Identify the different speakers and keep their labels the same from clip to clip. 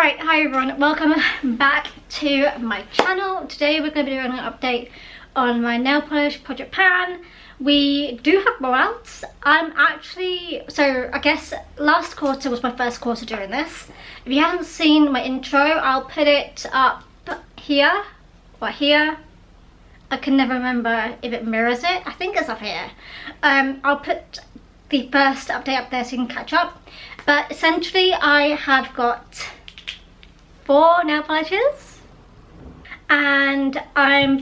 Speaker 1: Alright, hi everyone, welcome back to my channel. Today we're going to be doing an update on my nail polish Project Pan. We do have rollouts. I guess last quarter was my first quarter doing this. If you haven't seen my intro, I'll put it up here or here. I can never remember if it mirrors it. I think it's up here. I'll put the first update up there so you can catch up. But essentially I have got 4 nail polishes, and I've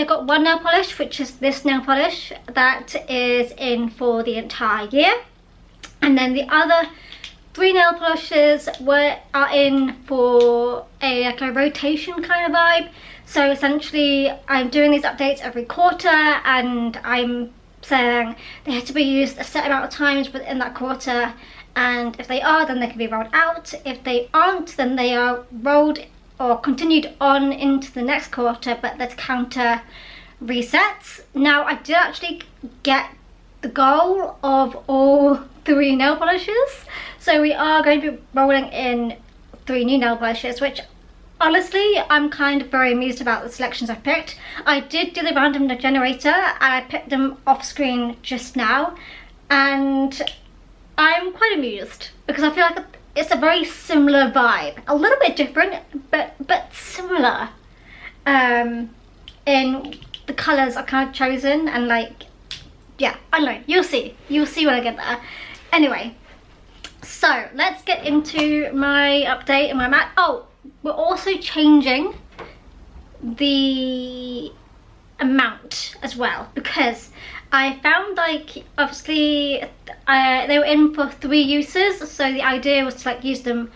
Speaker 1: got one nail polish, which is this nail polish that is in for the entire year, and then the other 3 nail polishes are in for a rotation kind of vibe. So essentially I'm doing these updates every quarter, and I'm saying they have to be used a set amount of times within that quarter, and if they are, then they can be rolled out. If they aren't, then they are rolled or continued on into the next quarter, but the counter resets. Now, I did actually get the goal of all 3 nail polishes, so we are going to be rolling in 3 new nail polishes, which honestly I'm kind of very amused about the selections I've picked. I did do the random generator and I picked them off screen just now, and I'm quite amused because I feel like it's a very similar vibe, a little bit different but similar in the colours I kind of chosen, and like, yeah, I don't know, you'll see when I get there. Anyway, so let's get into my update and my mat. Oh, we're also changing the amount as well, because I found, like, obviously they were in for 3 uses, so the idea was to like use them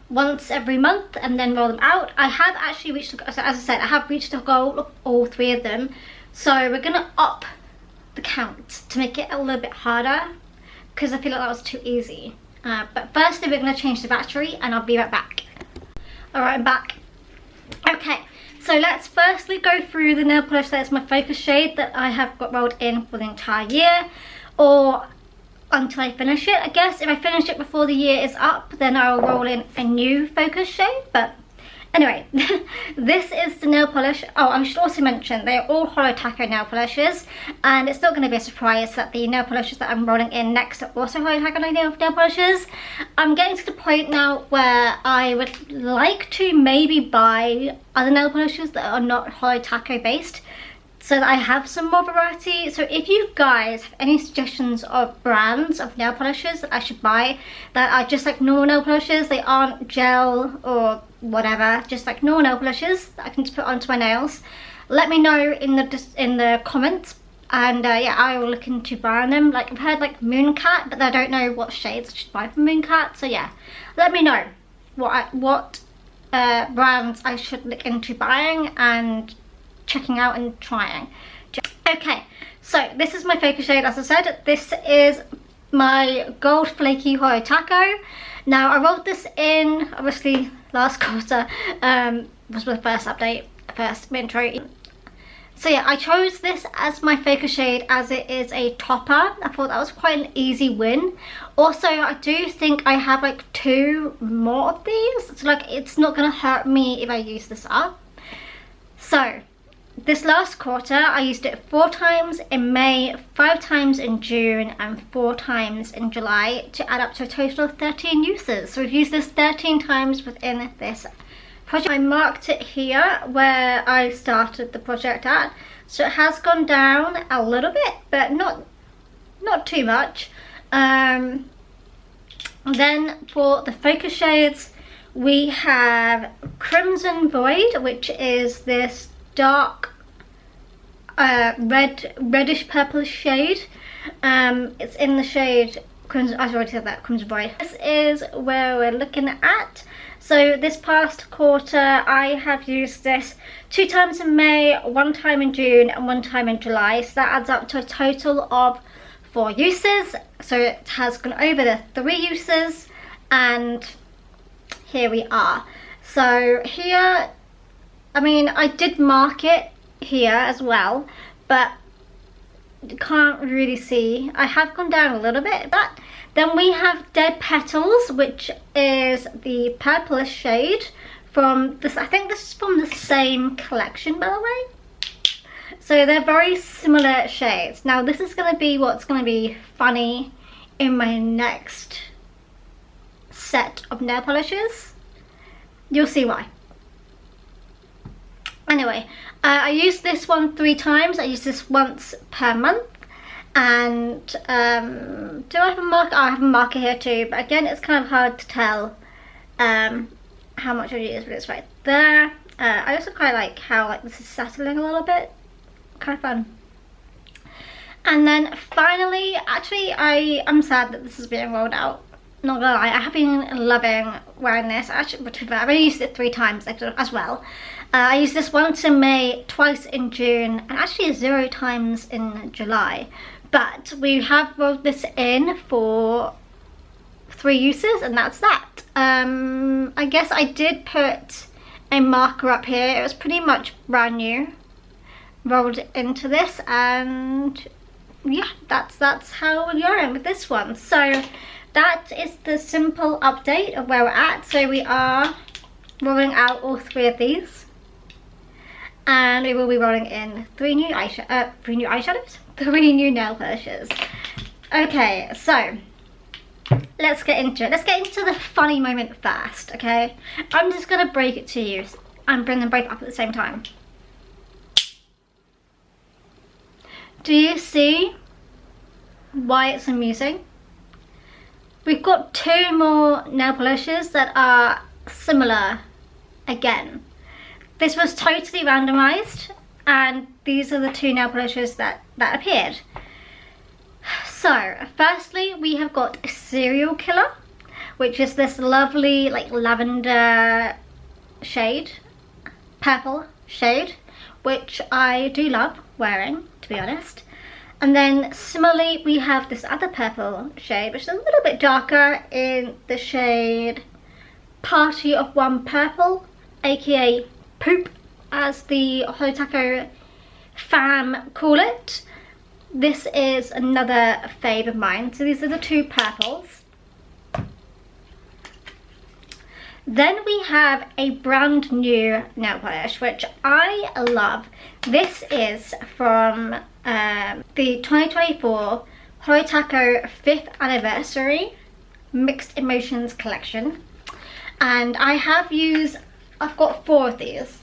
Speaker 1: once every month and then roll them out. I have actually reached, as I said, I have reached the goal of all 3 of them, so we're gonna up the count to make it a little bit harder, because I feel like that was too easy. But firstly we're gonna change the battery and I'll be right back. Alright, I'm back. Okay, so let's firstly go through the nail polish that is my focus shade that I have got rolled in for the entire year, or until I finish it. I guess if I finish it before the year is up, then I'll roll in a new focus shade. But anyway, this is the nail polish. Oh, I should also mention they're all Holo Taco nail polishes, and it's not going to be a surprise that the nail polishes that I'm rolling in next are also Holo Taco nail polishes. I'm getting to the point now where I would like to maybe buy other nail polishes that are not Holo Taco based, so that I have some more variety. So if you guys have any suggestions of brands of nail polishes that I should buy that are just like normal nail polishes, they aren't gel or whatever, just like normal nail polishes that I can just put onto my nails, let me know in the comments, and yeah, I will look into buying them. Like, I've heard like Mooncat, but I don't know what shades I should buy from Mooncat, so yeah, let me know what brands I should look into buying and checking out and trying. Okay, so this is my focus shade. As I said, this is my Gold Flaky Holo Taco. Now, I rolled this in obviously last quarter, was my first update, first intro. So yeah, I chose this as my focus shade as it is a topper. I thought that was quite an easy win. Also, I do think I have like 2 more of these, so like it's not gonna hurt me if I use this up. So this last quarter I used it 4 times in May, 5 times in June, and 4 times in July, to add up to a total of 13 uses. So we've used this 13 times within this project. I marked it here where I started the project at, so it has gone down a little bit, but not too much. Then for the focus shades, we have Crimson Void, which is this dark reddish purplish shade. It's in the shade Crimson, I've already said that, Crimson Void. This is where we're looking at. So this past quarter I have used this 2 times in May, 1 time in June, and 1 time in July, so that adds up to a total of 4 uses. So it has gone over the 3 uses, and here we are. So here, I mean, I did mark it here as well, but you can't really see. I have gone down a little bit, but Then we have Dead Petals, which is the purplish shade from this. I think this is from the same collection, by the way. So they're very similar shades. Now this is going to be what's going to be funny in my next set of nail polishes. You'll see why. Anyway, I use this one 3 times. I use this once per month. And do I have a marker? I have a marker here too, but again it's kind of hard to tell how much I use, but it's right there. I also quite like how like this is settling a little bit. Kind of fun. And then finally, actually I'm sad that this is being rolled out. Not gonna lie, I have been loving wearing this. Actually, but to be fair, I've only used it 3 times as well. I used this once in May, twice in June, and actually 0 times in July. But we have rolled this in for 3 uses, and that's that. I guess I did put a marker up here. It was pretty much brand new, rolled into this, and yeah, that's how we're going with this one. So that is the simple update of where we're at. So we are rolling out all 3 of these, and we will be rolling in 3 new eyeshadows, 3 new nail polishes. Okay, so let's get into it. Let's get into the funny moment first, okay? I'm just gonna break it to you and bring them both up at the same time. Do you see why it's amusing? We've got 2 more nail polishes that are similar again. This was totally randomized, and these are the 2 nail polishes that appeared. So firstly, we have got Serial Killer, which is this lovely like lavender shade, purple shade, which I do love wearing, to be honest. And then similarly, we have this other purple shade, which is a little bit darker, in the shade Party of One Purple, aka Poop, as the Holo Taco fam call it. This is another fave of mine. So these are the 2 purples. Then we have a brand new nail polish, which I love. This is from the 2024 Holo Taco 5th Anniversary Mixed Emotions Collection. And I've got 4 of these.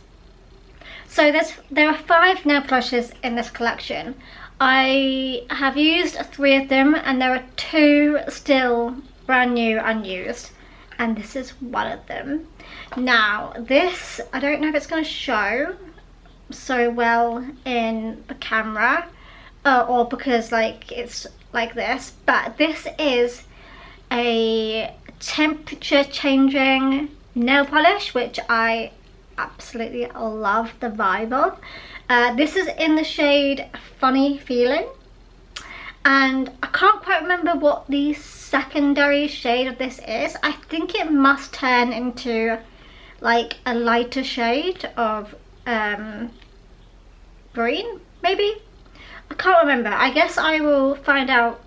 Speaker 1: So there are 5 nail polishes in this collection. I have used 3 of them, and there are 2 still brand new unused, and this is one of them. Now this, I don't know if it's going to show so well in the camera or because like it's like this, but this is a temperature changing nail polish, which I absolutely love the vibe of. This is in the shade Funny Feeling, and I can't quite remember what the secondary shade of this is. I think it must turn into like a lighter shade of green, maybe? I can't remember. I guess I will find out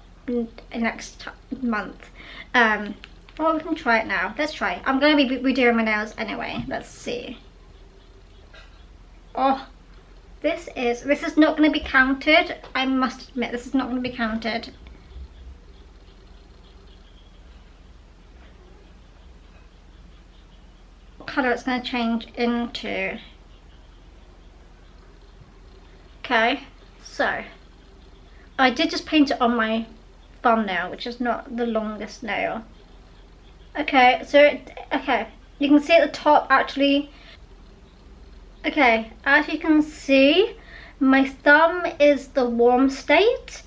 Speaker 1: next month. Well, we can try it now. Let's try it. I'm going to be redoing my nails anyway. Let's see. Oh, this is not going to be counted. I must admit, this is not going to be counted. What colour it's going to change into. Okay, so I did just paint it on my thumbnail, which is not the longest nail. Okay, so okay, you can see at the top actually. Okay, as you can see, my thumb is the warm state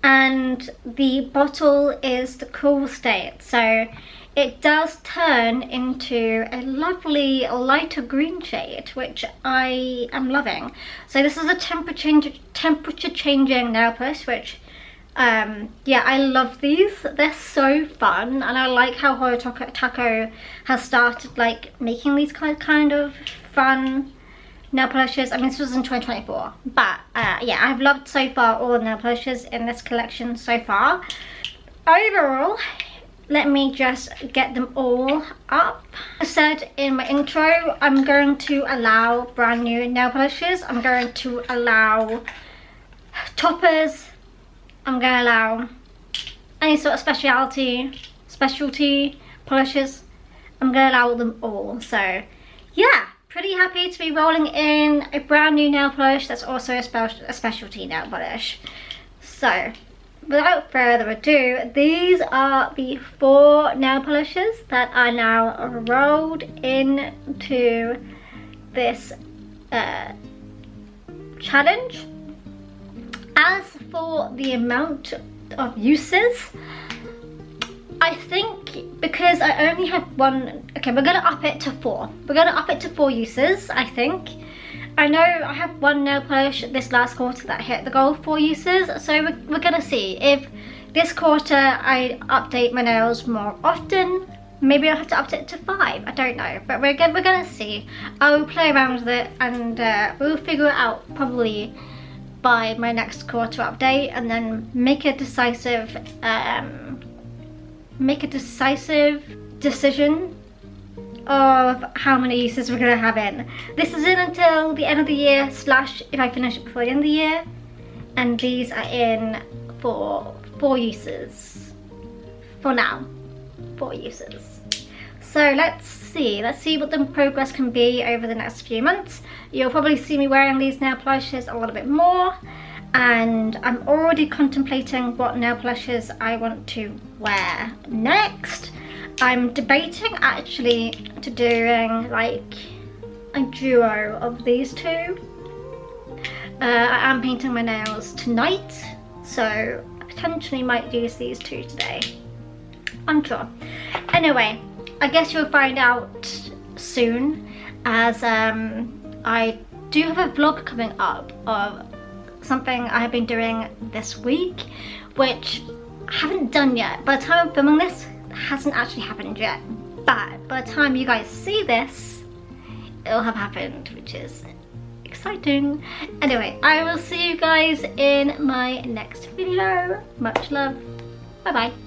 Speaker 1: and the bottle is the cool state. So it does turn into a lovely lighter green shade, which I am loving. So this is a temperature changing nail polish, which yeah, I love these. They're so fun, and I like how Holo Taco has started like making these kind of fun nail polishes. I mean, this was in 2024, but yeah, I've loved so far all the nail polishes in this collection so far. Overall, let me just get them all up. As I said in my intro, I'm going to allow brand new nail polishes. I'm going to allow toppers. I'm going to allow any sort of specialty polishes. I'm going to allow them all. So yeah, pretty happy to be rolling in a brand new nail polish that's also a specialty nail polish. So without further ado, these are the 4 nail polishes that are now rolled into this challenge. As for the amount of uses, I think because I only have one, okay, we're gonna up it to 4. We're gonna up it to 4 uses, I think. I know I have one nail polish this last quarter that hit the goal of 4 uses, so we're gonna see. If this quarter I update my nails more often, maybe I'll have to up it to 5, I don't know. But we're gonna see. I'll play around with it and we'll figure it out probably by my next quarter update, and then make a decisive decision of how many uses we're gonna have in. This is in until the end of the year, slash if I finish it before the end of the year, and these are in for 4 uses. For now, 4 uses. So let's see what the progress can be over the next few months. You'll probably see me wearing these nail polishes a little bit more, and I'm already contemplating what nail polishes I want to wear next. I'm debating actually to doing like a duo of these 2. I am painting my nails tonight, so I potentially might use these 2 today. Unsure. Anyway, I guess you'll find out soon, as I do have a vlog coming up of something I have been doing this week, which I haven't done yet. By the time I'm filming this, it hasn't actually happened yet. But by the time you guys see this, it'll have happened, which is exciting. Anyway, I will see you guys in my next video. Much love. Bye bye.